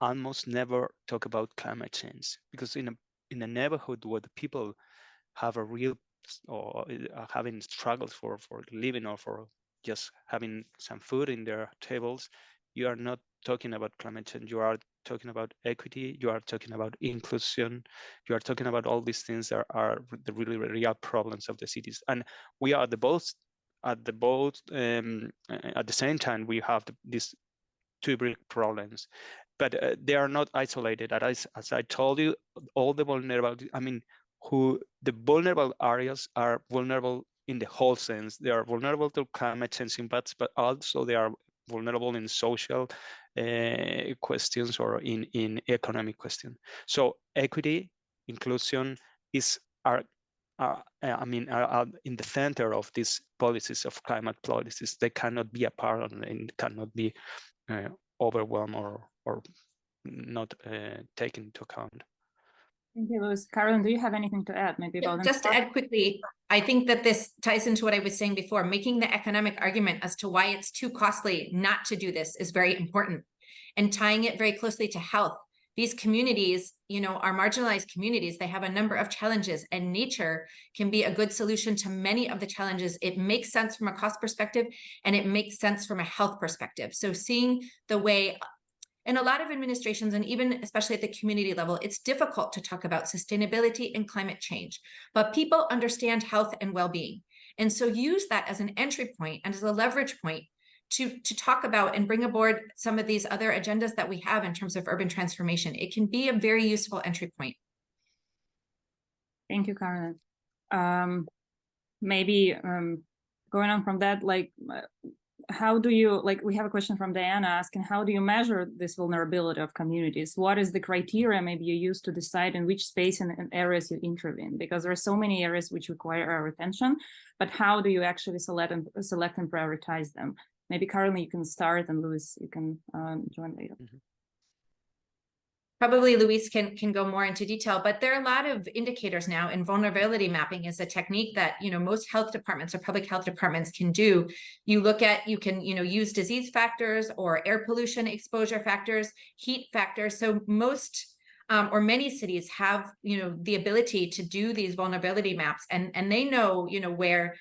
almost never talk about climate change, because in a neighborhood where the people have a real or having struggles for living or for just having some food in their tables, you are not talking about climate change. You are talking about equity, you are talking about inclusion, you are talking about all these things that are the really real problems of the cities. And we are at the same time, we have these two big problems, but they are not isolated. As I told you, all the vulnerable, the vulnerable areas are vulnerable in the whole sense. They are vulnerable to climate change impacts, but also they are vulnerable in social questions or in economic questions. So equity, inclusion are in the center of these policies of climate policies. They cannot be apart and cannot be overwhelmed or not taken into account. Thank you, Luis. Carolyn, do you have anything to add? Maybe about just to add quickly, I think that this ties into what I was saying before. Making the economic argument as to why it's too costly not to do this is very important, and tying it very closely to health. These communities, are marginalized communities. They have a number of challenges, and nature can be a good solution to many of the challenges. It makes sense from a cost perspective, and it makes sense from a health perspective. So seeing the way in a lot of administrations, and even especially at the community level, it's difficult to talk about sustainability and climate change, but people understand health and well-being. And so use that as an entry point and as a leverage point to talk about and bring aboard some of these other agendas that we have in terms of urban transformation. It can be a very useful entry point. Thank you, Carolyn. Maybe going on from that, like, how do you, like, we have a question from Diana asking, how do you measure this vulnerability of communities? What is the criteria maybe you use to decide in which space and areas you intervene? Because there are so many areas which require our attention, but how do you actually select and prioritize them? Maybe Carolyn, you can start, and Luis, you can join later. Mm-hmm. Probably Luis can go more into detail, but there are a lot of indicators now, and vulnerability mapping is a technique that, you know, most health departments or public health departments can do. You look at, you can, you know, use disease factors or air pollution exposure factors, heat factors. So most or many cities have, you know, the ability to do these vulnerability maps, and they know, you know, where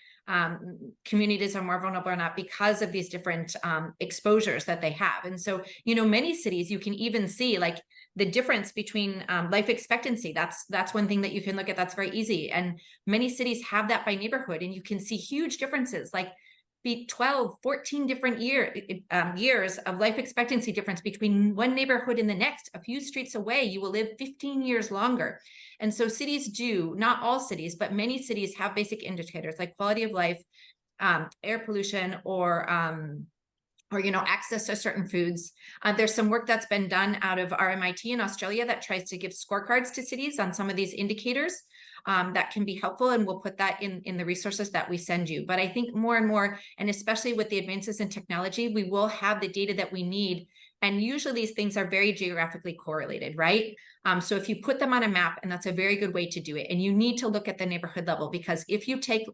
communities are more vulnerable or not because of these different exposures that they have. And so, you know, many cities, you can even see like the difference between life expectancy. That's one thing that you can look at. That's very easy. And many cities have that by neighborhood, and you can see huge differences, like be 12, 14 different years of life expectancy difference between one neighborhood and the next. A few streets away, you will live 15 years longer. And so cities do, not all cities, but many cities have basic indicators like quality of life, air pollution, or you know, access to certain foods. There's some work that's been done out of RMIT in Australia that tries to give scorecards to cities on some of these indicators that can be helpful, and we'll put that in the resources that we send you. But I think more and more, and especially with the advances in technology, we will have the data that we need. And usually these things are very geographically correlated, right? So if you put them on a map, and that's a very good way to do it, and you need to look at the neighborhood level, because if you take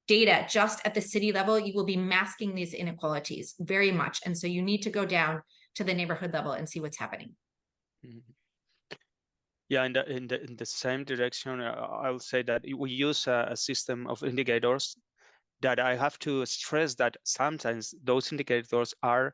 data just at the city level, you will be masking these inequalities very much. And so you need to go down to the neighborhood level and see what's happening. Mm-hmm. Yeah, in the same direction, I'll say that we use a system of indicators that I have to stress that sometimes those indicators are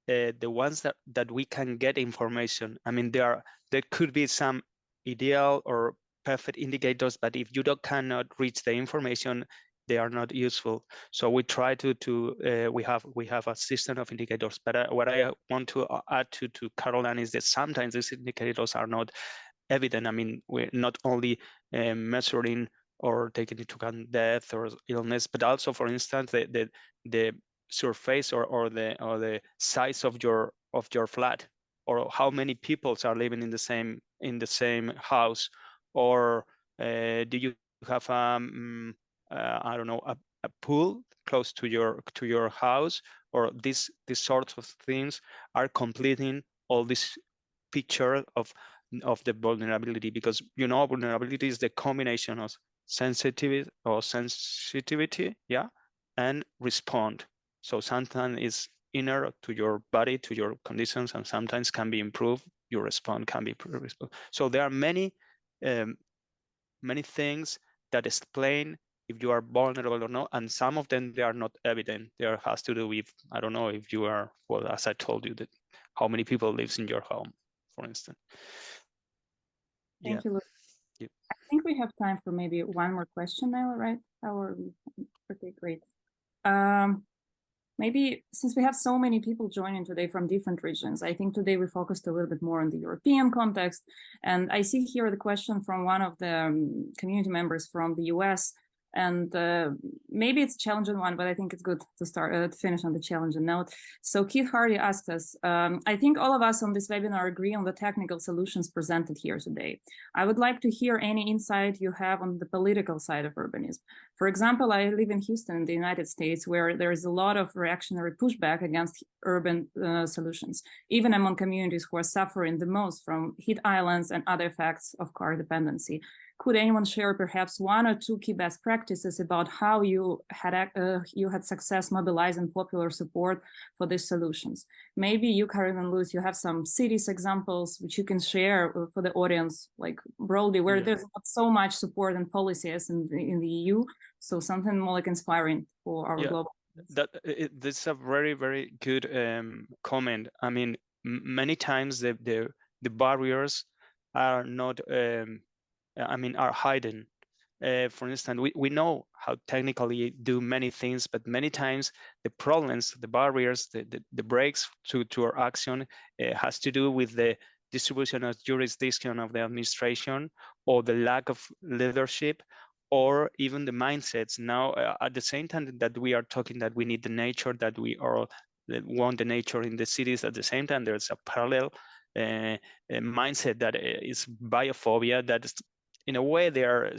the ones that we can get information. I mean, there could be some ideal or perfect indicators, but if you cannot reach the information, they are not useful. So we try to we have a system of indicators. But what I want to add to Carolyn is that sometimes these indicators are not evident. I mean, we're not only measuring or taking into account death or illness, but also, for instance, the surface or the size of your flat, or how many people are living in the same house, or do you have I don't know, a pool close to your house, or these sorts of things are completing all this picture of the vulnerability, because, you know, vulnerability is the combination of sensitivity, yeah, and respond. So sometimes it's inner to your body, to your conditions, and sometimes can be improved. Your response can be improved. So there are many things that explain if you are vulnerable or not, and some of them, they are not evident. There has to do with, I don't know, if you are, well, as I told you, that how many people lives in your home, for instance. Thank you, Luis. Yeah. I think we have time for maybe one more question now, right? Okay, great. Maybe since we have so many people joining today from different regions, I think today we focused a little bit more on the European context. And I see here the question from one of the community members from the US. And maybe it's a challenging one, but I think it's good to start to finish on the challenging note. So Keith Hardy asked us, I think all of us on this webinar agree on the technical solutions presented here today. I would like to hear any insight you have on the political side of urbanism. For example, I live in Houston in the United States, where there is a lot of reactionary pushback against urban solutions, even among communities who are suffering the most from heat islands and other effects of car dependency. Could anyone share perhaps one or two key best practices about how you had success mobilizing popular support for these solutions? Maybe you, Carolyn and Luis, you have some cities examples which you can share for the audience, like broadly, where there's not so much support and policy as in the EU. So something more like inspiring for our global. This is a very, very good comment. I mean, many times the barriers are not. I mean, are hidden. For instance, we know how technically do many things, but many times the problems, the barriers, the breaks to our action has to do with the distribution of jurisdiction of the administration, or the lack of leadership, or even the mindsets. Now, at the same time that we are talking that we need the nature, that we all want the nature in the cities, at the same time there's a parallel mindset that is biophobia, that is, in a way they are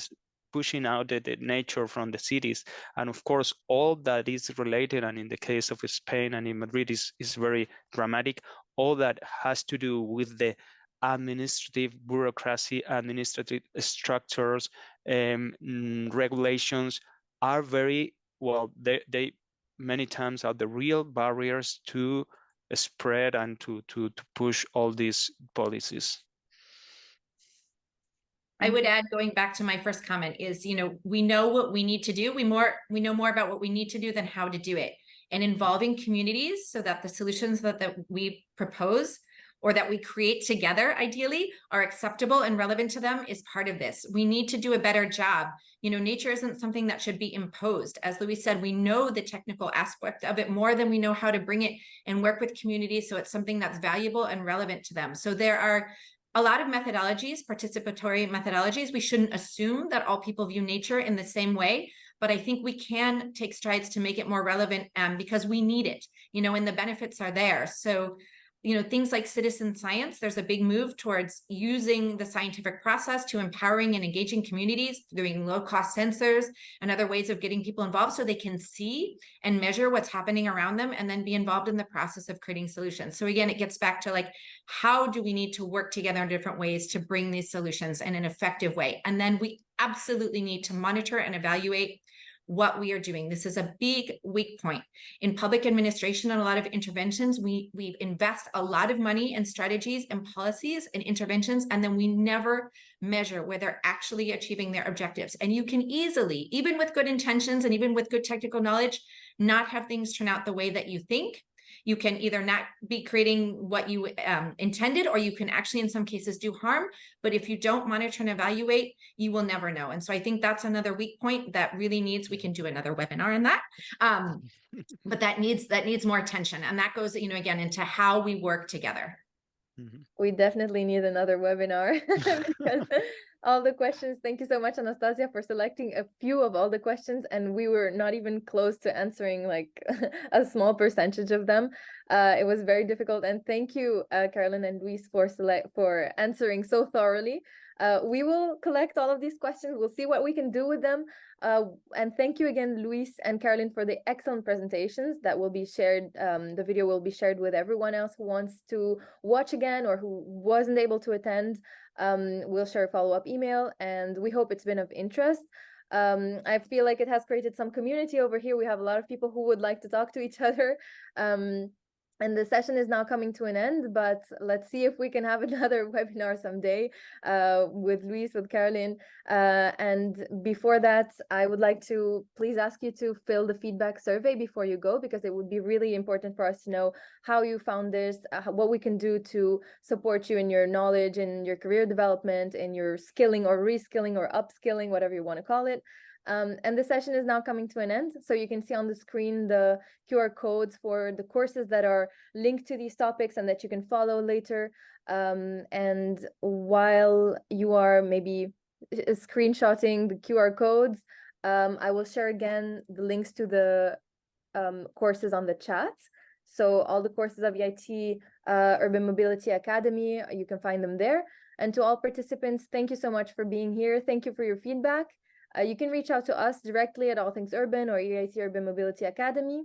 pushing out the nature from the cities. And of course, all that is related, and in the case of Spain and in Madrid is very dramatic, all that has to do with the administrative bureaucracy, administrative structures, regulations are very, well, they many times are the real barriers to spread and to push all these policies. I would add, going back to my first comment, is, we know what we need to do. We know more about what we need to do than how to do it. And involving communities so that the solutions that we propose or that we create together, ideally, are acceptable and relevant to them is part of this. We need to do a better job. Nature isn't something that should be imposed. As Luis said, we know the technical aspect of it more than we know how to bring it and work with communities so it's something that's valuable and relevant to them. So there are a lot of methodologies, participatory methodologies. We shouldn't assume that all people view nature in the same way, but I think we can take strides to make it more relevant because we need it, and the benefits are there. So, things like citizen science, there's a big move towards using the scientific process to empowering and engaging communities, doing low-cost sensors and other ways of getting people involved so they can see and measure what's happening around them and then be involved in the process of creating solutions. So again, it gets back to how do we need to work together in different ways to bring these solutions in an effective way? And then we absolutely need to monitor and evaluate what we are doing. This is a big weak point in public administration and a lot of interventions. We invest a lot of money in strategies and policies and interventions, and then we never measure where they're actually achieving their objectives. And you can easily, even with good intentions and even with good technical knowledge, not have things turn out the way that you think. You can either not be creating what you intended, or you can actually in some cases do harm. But if you don't monitor and evaluate, you will never know. And so I think that's another weak point that really needs, we can do another webinar on that. But that needs more attention. And that goes, again, into how we work together. We definitely need another webinar because all the questions. Thank you so much, Anastasia, for selecting a few of all the questions, and we were not even close to answering a small percentage of them. It was very difficult, and thank you, Carolyn and Luis, for answering so thoroughly. We will collect all of these questions. We'll see what we can do with them. And thank you again, Luis and Carolyn, for the excellent presentations that will be shared. The video will be shared with everyone else who wants to watch again or who wasn't able to attend. We'll share a follow-up email, and we hope it's been of interest. I feel like it has created some community over here. We have a lot of people who would like to talk to each other. And the session is now coming to an end, but let's see if we can have another webinar someday with Luis, with Carolyn. And before that, I would like to please ask you to fill the feedback survey before you go, because it would be really important for us to know how you found this, what we can do to support you in your knowledge, in your career development, in your skilling or reskilling or upskilling, whatever you want to call it. And the session is now coming to an end. So you can see on the screen the QR codes for the courses that are linked to these topics and that you can follow later. And while you are maybe screenshotting the QR codes, I will share again the links to the courses on the chat. So all the courses of EIT Urban Mobility Academy, you can find them there. And to all participants, thank you so much for being here. Thank you for your feedback. You can reach out to us directly at All Things Urban or EIT Urban Mobility Academy.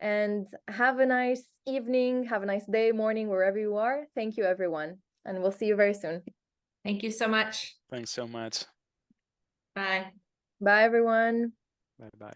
And have a nice evening, have a nice day, morning, wherever you are. Thank you, everyone. And we'll see you very soon. Thank you so much. Thanks so much. Bye. Bye, everyone. Bye-bye.